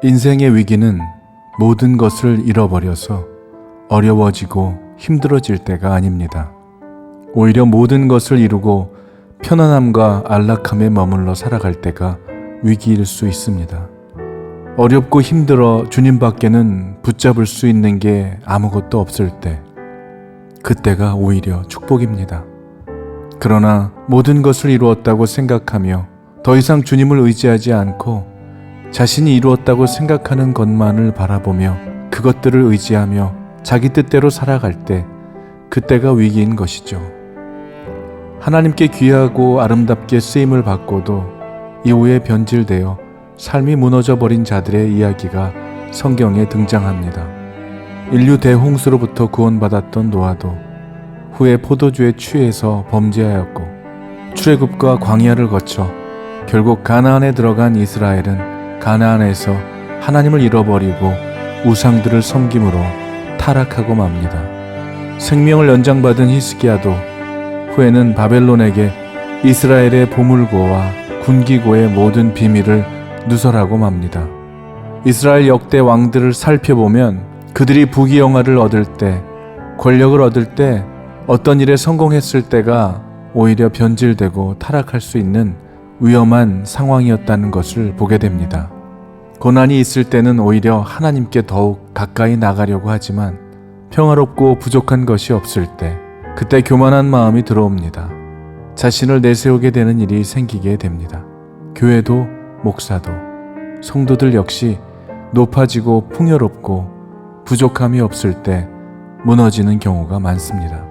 인생의 위기는 모든 것을 잃어버려서 어려워지고 힘들어질 때가 아닙니다. 오히려 모든 것을 이루고 편안함과 안락함에 머물러 살아갈 때가 위기일 수 있습니다. 어렵고 힘들어 주님밖에는 붙잡을 수 있는 게 아무것도 없을 때, 그때가 오히려 축복입니다. 그러나 모든 것을 이루었다고 생각하며 더 이상 주님을 의지하지 않고 자신이 이루었다고 생각하는 것만을 바라보며 그것들을 의지하며 자기 뜻대로 살아갈 때, 그때가 위기인 것이죠. 하나님께 귀하고 아름답게 쓰임을 받고도 이후에 변질되어 삶이 무너져버린 자들의 이야기가 성경에 등장합니다. 인류 대홍수로부터 구원받았던 노아도 후에 포도주에 취해서 범죄하였고, 출애굽과 광야를 거쳐 결국 가나안에 들어간 이스라엘은 가나안에서 하나님을 잃어버리고 우상들을 섬김으로 타락하고 맙니다. 생명을 연장받은 히스기야도 후에는 바벨론에게 이스라엘의 보물고와 군기고의 모든 비밀을 누설하고 맙니다. 이스라엘 역대 왕들을 살펴보면 그들이 부귀영화를 얻을 때, 권력을 얻을 때, 어떤 일에 성공했을 때가 오히려 변질되고 타락할 수 있는 위험한 상황이었다는 것을 보게 됩니다. 고난이 있을 때는 오히려 하나님께 더욱 가까이 나가려고 하지만 평화롭고 부족한 것이 없을 때, 그때 교만한 마음이 들어옵니다. 자신을 내세우게 되는 일이 생기게 됩니다. 교회도 목사도 성도들 역시 높아지고 풍요롭고 부족함이 없을 때 무너지는 경우가 많습니다.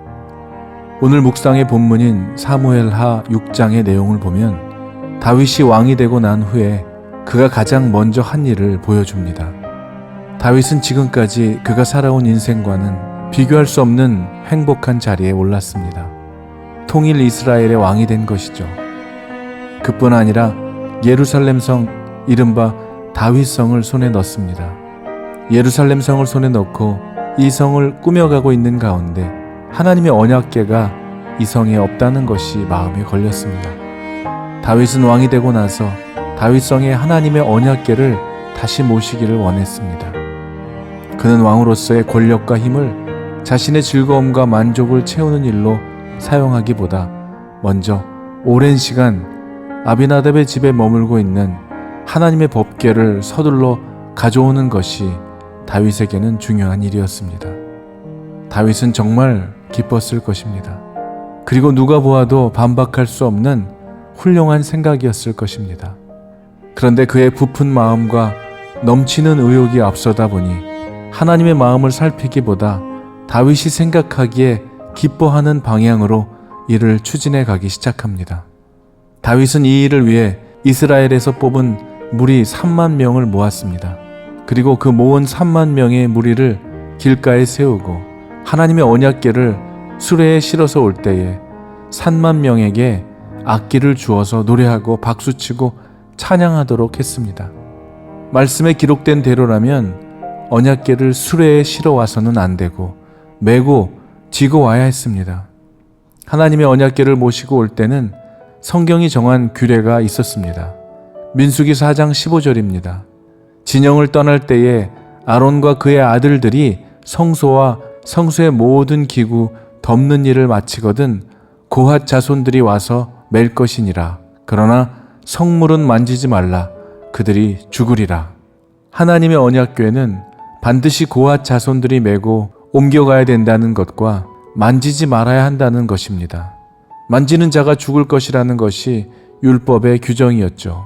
오늘 묵상의 본문인 사무엘하 6장의 내용을 보면 다윗이 왕이 되고 난 후에 그가 가장 먼저 한 일을 보여줍니다. 다윗은 지금까지 그가 살아온 인생과는 비교할 수 없는 행복한 자리에 올랐습니다. 통일 이스라엘의 왕이 된 것이죠. 그뿐 아니라 예루살렘 성, 이른바 다윗성을 손에 넣습니다. 예루살렘 성을 손에 넣고 이 성을 꾸며가고 있는 가운데 하나님의 언약궤가 이 성에 없다는 것이 마음에 걸렸습니다. 다윗은 왕이 되고 나서 다윗성에 하나님의 언약궤를 다시 모시기를 원했습니다. 그는 왕으로서의 권력과 힘을 자신의 즐거움과 만족을 채우는 일로 사용하기보다 먼저 오랜 시간 아비나답의 집에 머물고 있는 하나님의 법궤를 서둘러 가져오는 것이 다윗에게는 중요한 일이었습니다. 다윗은 정말 기뻤을 것입니다. 그리고 누가 보아도 반박할 수 없는 훌륭한 생각이었을 것입니다. 그런데 그의 부푼 마음과 넘치는 의욕이 앞서다 보니 하나님의 마음을 살피기보다 다윗이 생각하기에 기뻐하는 방향으로 일을 추진해 가기 시작합니다. 다윗은 이 일을 위해 이스라엘에서 뽑은 무리 3만 명을 모았습니다. 그리고 그 모은 3만 명의 무리를 길가에 세우고 하나님의 언약궤를 수레에 실어서 올 때에 3만 명에게 악기를 주어서 노래하고 박수치고 찬양하도록 했습니다. 말씀에 기록된 대로라면 언약궤를 수레에 실어 와서는 안 되고 메고 지고 와야 했습니다. 하나님의 언약궤를 모시고 올 때는 성경이 정한 규례가 있었습니다. 민수기 4장 15절입니다. 진영을 떠날 때에 아론과 그의 아들들이 성소와 성소의 모든 기구 덮는 일을 마치거든 고핫 자손들이 와서 맬 것이니라. 그러나 성물은 만지지 말라. 그들이 죽으리라. 하나님의 언약궤는 반드시 고핫 자손들이 메고 옮겨가야 된다는 것과 만지지 말아야 한다는 것입니다. 만지는 자가 죽을 것이라는 것이 율법의 규정이었죠.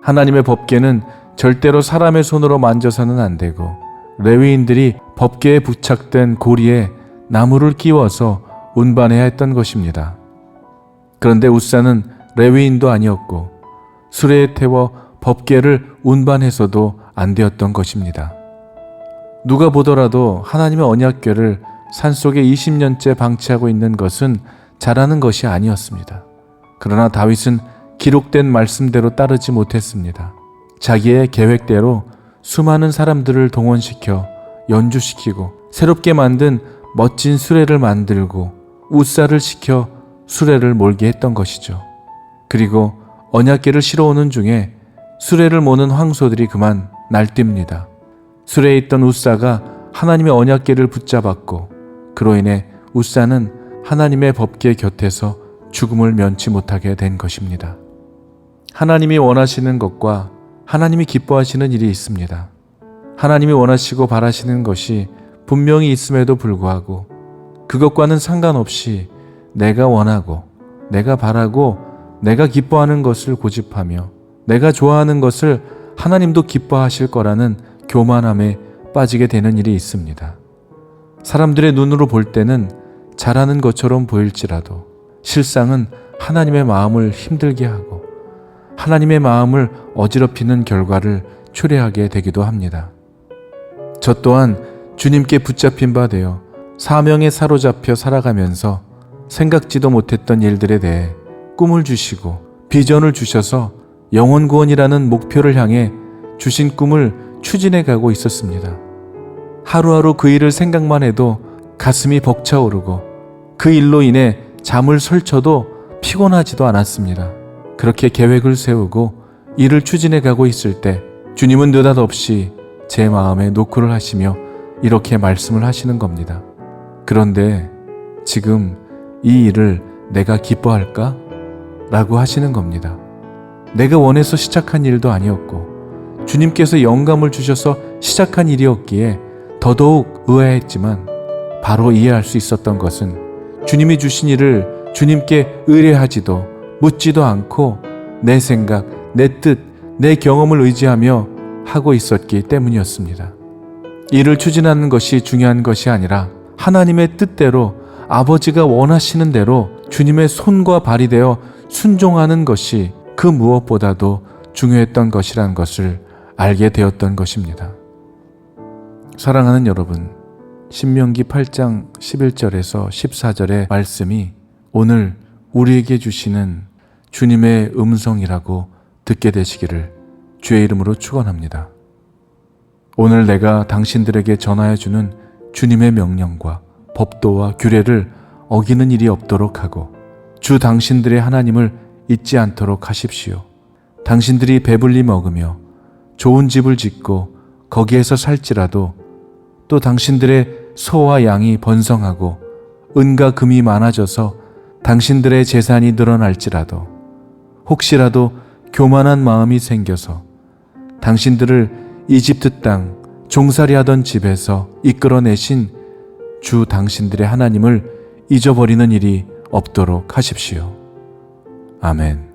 하나님의 법궤는 절대로 사람의 손으로 만져서는 안 되고 레위인들이 법궤에 부착된 고리에 나무를 끼워서 운반해야 했던 것입니다. 그런데 웃사는 레위인도 아니었고 수레에 태워 법궤를 운반해서도 안 되었던 것입니다. 누가 보더라도 하나님의 언약궤를 산속에 20년째 방치하고 있는 것은 잘하는 것이 아니었습니다. 그러나 다윗은 기록된 말씀대로 따르지 못했습니다. 자기의 계획대로 수많은 사람들을 동원시켜 연주시키고 새롭게 만든 멋진 수레를 만들고 웃사를 시켜 수레를 몰게 했던 것이죠. 그리고 언약궤를 실어오는 중에 수레를 모는 황소들이 그만 날뜁니다. 술에 있던 웃사가 하나님의 언약궤를 붙잡았고 그로 인해 웃사는 하나님의 법궤 곁에서 죽음을 면치 못하게 된 것입니다. 하나님이 원하시는 것과 하나님이 기뻐하시는 일이 있습니다. 하나님이 원하시고 바라시는 것이 분명히 있음에도 불구하고 그것과는 상관없이 내가 원하고 내가 바라고 내가 기뻐하는 것을 고집하며 내가 좋아하는 것을 하나님도 기뻐하실 거라는 교만함에 빠지게 되는 일이 있습니다. 사람들의 눈으로 볼 때는 잘하는 것처럼 보일지라도 실상은 하나님의 마음을 힘들게 하고 하나님의 마음을 어지럽히는 결과를 초래하게 되기도 합니다. 저 또한 주님께 붙잡힌 바 되어 사명에 사로잡혀 살아가면서 생각지도 못했던 일들에 대해 꿈을 주시고 비전을 주셔서 영혼 구원이라는 목표를 향해 주신 꿈을 추진해 가고 있었습니다. 하루하루 그 일을 생각만 해도 가슴이 벅차오르고 그 일로 인해 잠을 설쳐도 피곤하지도 않았습니다. 그렇게 계획을 세우고 일을 추진해 가고 있을 때 주님은 느닷없이 제 마음에 노크를 하시며 이렇게 말씀을 하시는 겁니다. 그런데 지금 이 일을 내가 기뻐할까? 라고 하시는 겁니다. 내가 원해서 시작한 일도 아니었고 주님께서 영감을 주셔서 시작한 일이었기에 더더욱 의아했지만 바로 이해할 수 있었던 것은 주님이 주신 일을 주님께 의뢰하지도 묻지도 않고 내 생각, 내 뜻, 내 경험을 의지하며 하고 있었기 때문이었습니다. 일을 추진하는 것이 중요한 것이 아니라 하나님의 뜻대로 아버지가 원하시는 대로 주님의 손과 발이 되어 순종하는 것이 그 무엇보다도 중요했던 것이란 것을 알게 되었던 것입니다. 사랑하는 여러분, 신명기 8장 11절에서 14절의 말씀이 오늘 우리에게 주시는 주님의 음성이라고 듣게 되시기를 주의 이름으로 축원합니다. 오늘 내가 당신들에게 전하여 주는 주님의 명령과 법도와 규례를 어기는 일이 없도록 하고 주 당신들의 하나님을 잊지 않도록 하십시오. 당신들이 배불리 먹으며 좋은 집을 짓고 거기에서 살지라도 또 당신들의 소와 양이 번성하고 은과 금이 많아져서 당신들의 재산이 늘어날지라도 혹시라도 교만한 마음이 생겨서 당신들을 이집트 땅 종살이하던 집에서 이끌어내신 주 당신들의 하나님을 잊어버리는 일이 없도록 하십시오. 아멘.